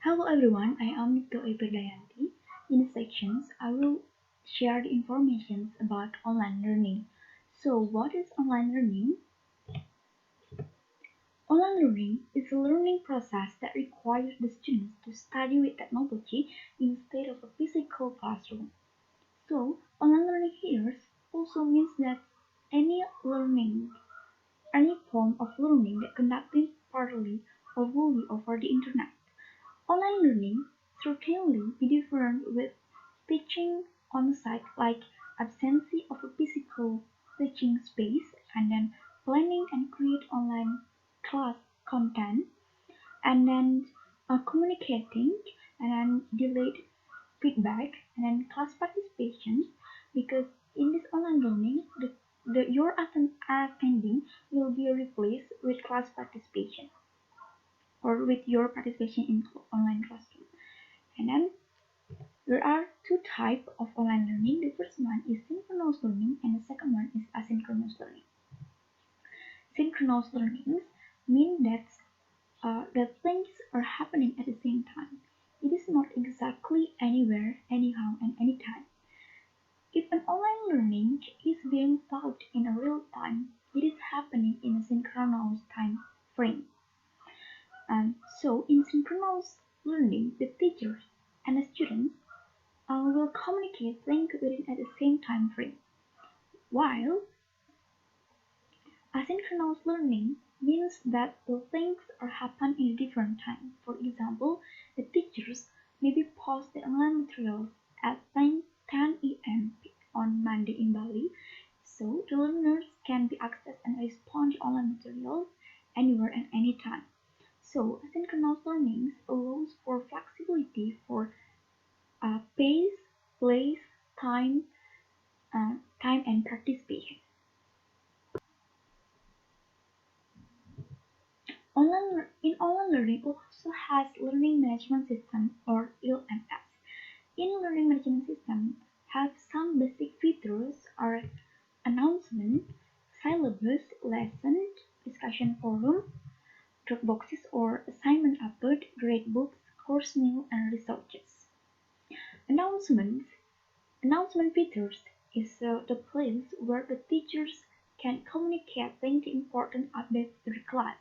Hello everyone, I am Pirda. In these sections, I will share the information about online learning. So, what is online learning? Online learning is a learning process that requires the students to study with technology instead of a physical classroom. So, online learning here also means that any form of learning that conducted partly or wholly over the internet. Online learning certainly be different with teaching on-site, like absence of a physical teaching space, and then planning and create online class content, and then communicating, and then delayed feedback, and then class participation. Because in this online learning, your attending will be replaced with class participation or with your participation in online classroom. And then there are two types of online learning. The first one is synchronous learning and the second one is asynchronous learning. Synchronous learning mean that things are happening at the same time. It is not exactly anywhere, anyhow, and anytime. If an online learning is being taught in a real time, it is happening in a synchronous time frame. And so in synchronous learning, the teachers and the students will communicate things within at the same time frame. While asynchronous learning means that the things are happen in a different time. For example, the teachers maybe post the online materials at 10 a.m. on Monday in Bali, so the learners can be accessed and respond to online materials anywhere and anytime. So asynchronous learning allows for flexibility for pace, place, time, and participation. In online learning also has learning management system or LMS. In learning management system have some basic features are announcement, syllabus, lesson, discussion forum, drop boxes or assignment upload, gradebooks, course mail, and resources. Announcements Announcement features is the place where the teachers can communicate the important updates to the class,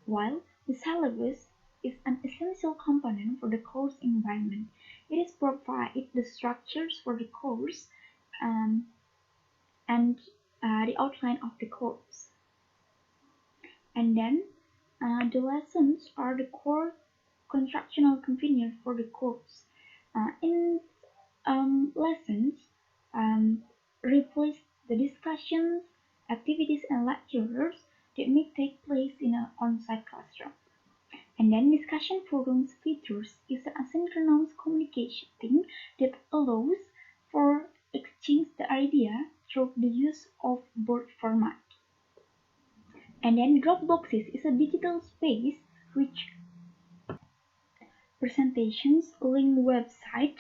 while the syllabus is an essential component for the course environment. It is provide the structures for the course um, and the outline of the course. And then the lessons are the core constructional convenience for the course. In lessons replace the discussions, activities, and lectures that may take place in an on-site classroom. And then discussion forums features is an asynchronous communication thing that allows for exchange the idea through the use of board format. And then Dropboxes is a digital space which presentations, link website,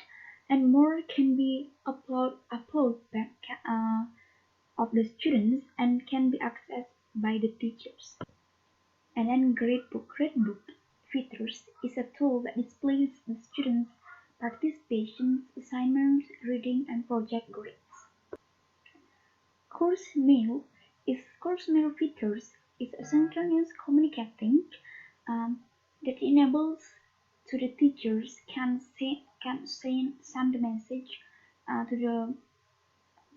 and more can be upload back of the students and can be accessed by the teachers. And then Gradebook features is a tool that displays the students' participation, assignments, reading, and project grades. Course mail features is asynchronous communicating that enables to the teachers can send the message to the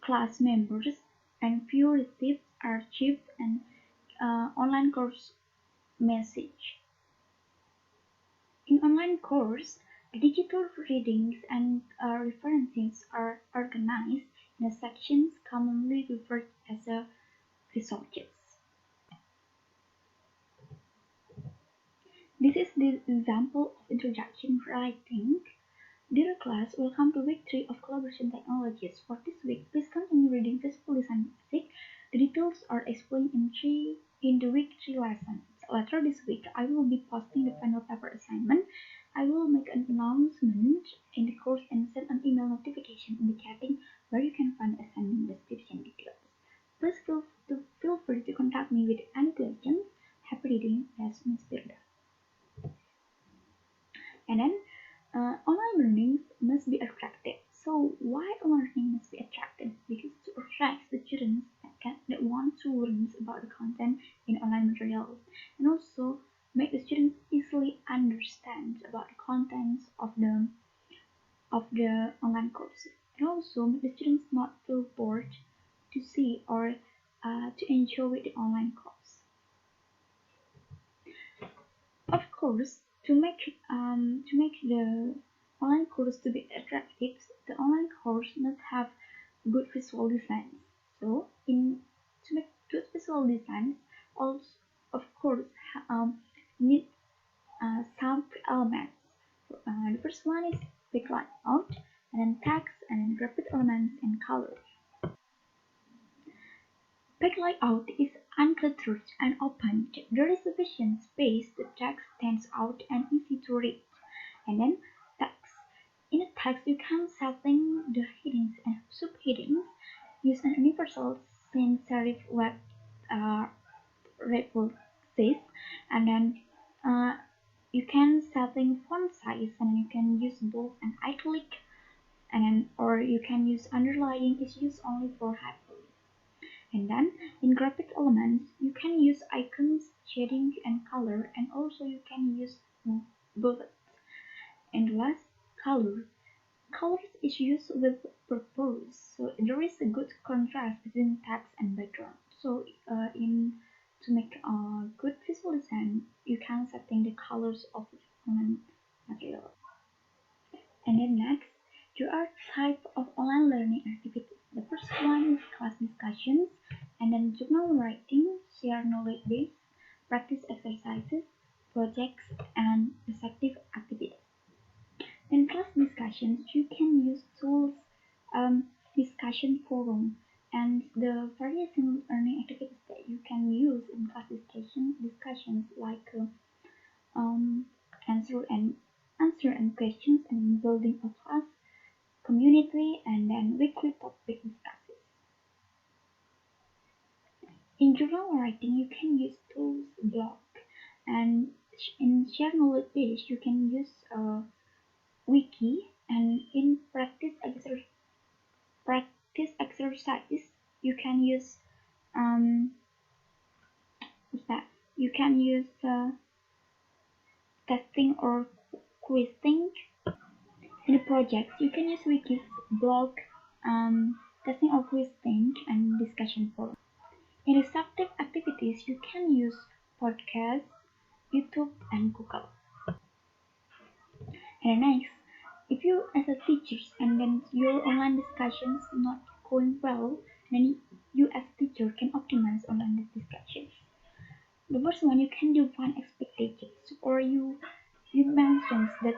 class members and view received, archived, and online course message. In online course, the digital readings and references are organized in sections commonly referred as resources. This is the example of introduction writing. Dear class, welcome to week 3 of Collaboration Technologies. For this week, please continue reading Physical Design Basic. The details are explained in the week 3 lesson. Later this week, I will be posting the final paper assignment. I will make an announcement in the course and send an email notification indicating where you can find the assignment description details. Please feel free to contact me with any questions. Happy reading, yes, Miss Pirda. And then online learning must be attractive. So why online learning must be attractive? Because to attract the students that want to learn about the content in online materials, and also make the students easily understand about the contents of the online course, and also make the students not feel bored to see or to enjoy the online course. Of course, to make the online course to be attractive, the online course must have good visual designs. So, in to make good visual designs, also of course need some elements. The first one is big layout, and then text, and then graphic elements and colors. Page layout is uncluttered and open. There is sufficient space, the text stands out and easy to read. And then text. In a text, you can setting the headings and subheadings. Use an universal sans serif web references, and then you can setting font size, and you can use bold and italic, and then or you can use underlying is used only for hyperlink. And then in graphic elements, you can use icons, shading, and color, and also you can use bullets. And last, color. Colors is used with purpose, so there is a good contrast between text and background. So in to make a good visual design, you can setting the colors of the element material. And then next, there are type of online learning activities. The first one is class discussions, and then journal writing, share knowledge base, practice exercises, projects, and effective activities. In class discussions, you can use tools, discussion forum, and the various learning activities that you can use in class discussions like um, answer and questions, and building a class community, and then weekly topic discussions. In journal writing, you can use tools, blog, and in share knowledge base, you can use wiki, and in practice exercises, you can use um, what's that? You can use testing or quizzing. In projects, you can use wikis, blog, testing or quizzing, and discussion forums. In receptive activities, you can use podcasts, YouTube, and Google. And next, if you as a teacher and then your online discussions not going well, then you as a teacher can optimize online discussions. The first one, you can define expectations, or you mentioned that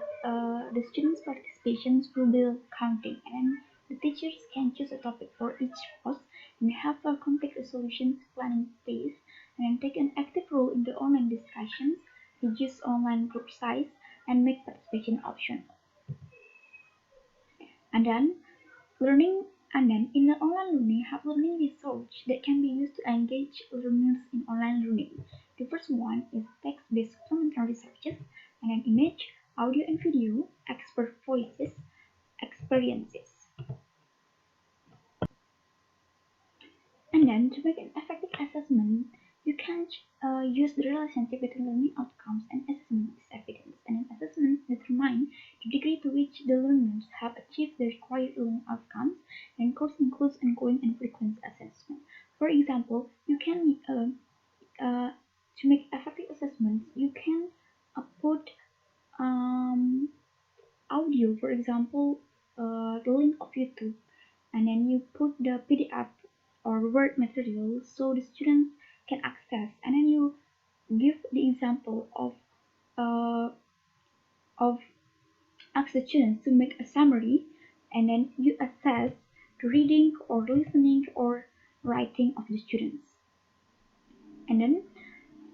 the students' participations will be counting, and the teachers can choose a topic for each post and have a conflict resolution planning phase, and then take an active role in the online discussions, reduce online group size, and make participation optional. And then learning and then in the online learning, have learning research that can be used to engage learners in online learning. The first one is text-based supplementary researches, and then image, audio and video, expert voices, experiences. And then to make an effective assessment, you can use the relationship between learning outcomes and assessment as evidence. And an assessment determines the degree to which the learners have achieved the required learning outcomes, and course includes ongoing and frequent assessment. For example, you can to make effective assessments, you can put audio, for example, the link of YouTube, and then you put the PDF or Word material so the students can access, and then you give the example of ask the students to make a summary, and then you assess the reading or listening or writing of the students. And then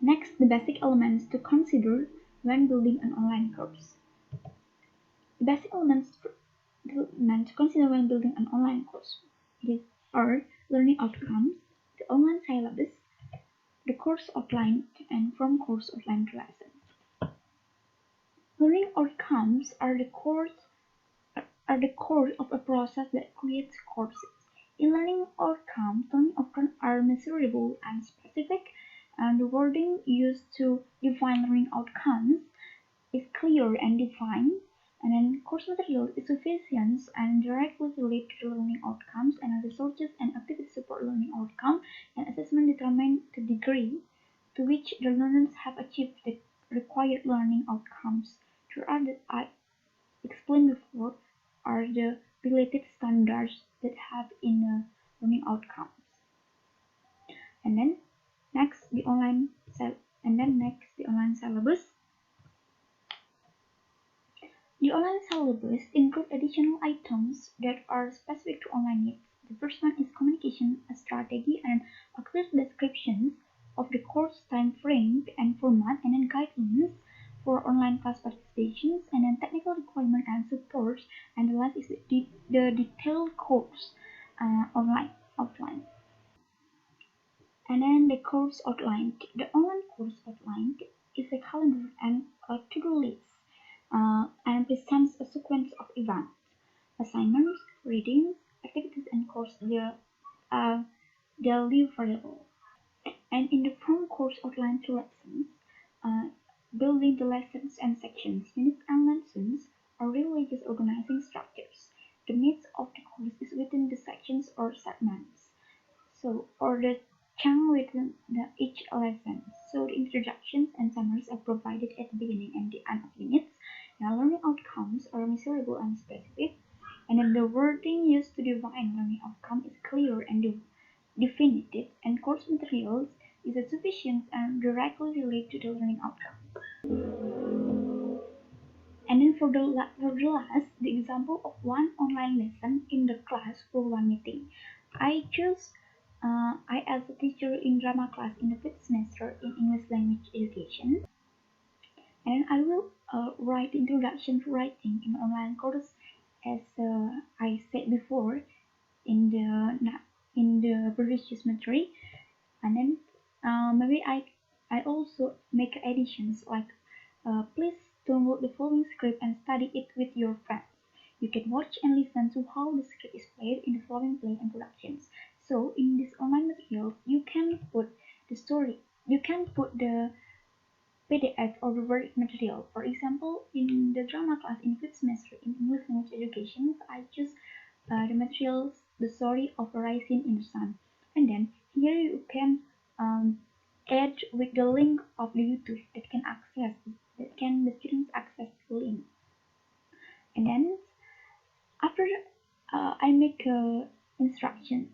next, the basic elements to consider when building an online course. The basic elements to consider when building an online course are learning outcomes, the online syllabus, the course outline, and from course outline to lesson. Learning outcomes are the core of a process that creates courses. In learning outcomes are measurable and specific, and the wording used to define learning outcomes is clear and defined. And then course material is sufficient and directly related to learning outcomes, and resources and activities support learning outcome, and assessment determine the degree to which the learners have achieved the required learning outcomes. Throughout that I explained before are the related standards that have in learning outcomes. And then next the online syllabus. The online syllabus includes additional items that are specific to online needs. The first one is communication strategy and a clear description of the course time frame and format, and then guidelines for online class participations, and then technical requirement and support, and the last is the detailed course offline. And then the course outline. The online course outline is a calendar and a to-do list, and presents a sequence of events, assignments, readings, activities, and course deliverable. And in the front course outline to lessons, building the lessons and sections, units and lessons are really just organizing structures. The midst of the course is within the sections or segments. So, or the chunk within each lesson. So the introductions and summaries are provided at the beginning and the end of units. Now learning outcomes are measurable and specific, and then the wording used to define learning outcome is clear and definitive, and course materials is sufficient and directly related to the learning outcome. And then for the last, the example of one online lesson in the class for one meeting. I as a teacher in drama class in the 5th semester in English language education, and I will write introduction to writing in online course, as I said before in the previous material. And then maybe I also make additions like please download the following script and study it with your friends. You can watch and listen to how the script is played in the following play and productions. So in this online material, you can put the story, you can put the PDF or the word material. For example, in the drama class in 5th semester in English language education, I choose the materials, the story of Rising in the Sun. And then here you can add with the link of the YouTube that the students access the link. And then after I make instructions.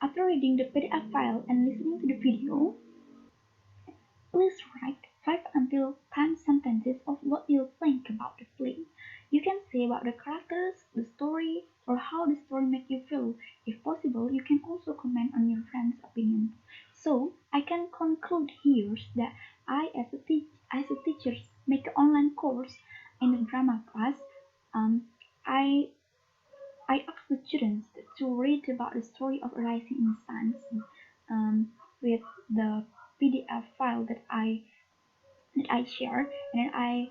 After reading the PDF file and listening to the video, please write 5 until 10 sentences of what you think about the play. You can say about the characters, the story, or how the story makes you feel. If possible, you can also comment on your friends' opinions. So, I can conclude here that I, as a teacher, make an online course in the drama class. I ask the students to read about the story of Rising in the Sun with the PDF file that I share, and I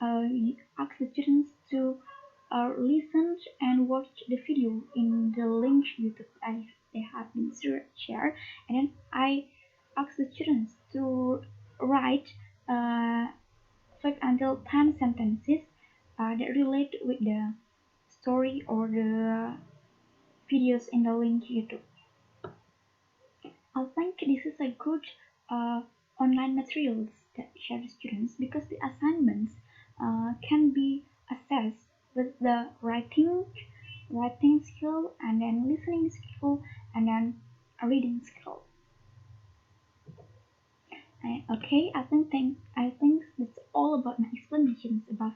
ask the students to listen and watch the video in the link YouTube they have been shared, and then I ask the students to write 5 until 10 sentences that relate with the story or the videos in the link YouTube. I think this is a good online materials that share the students, because the assignments can be assessed with the writing skill, and then listening skill, and then a reading skill. Okay, I think that's all about my explanations about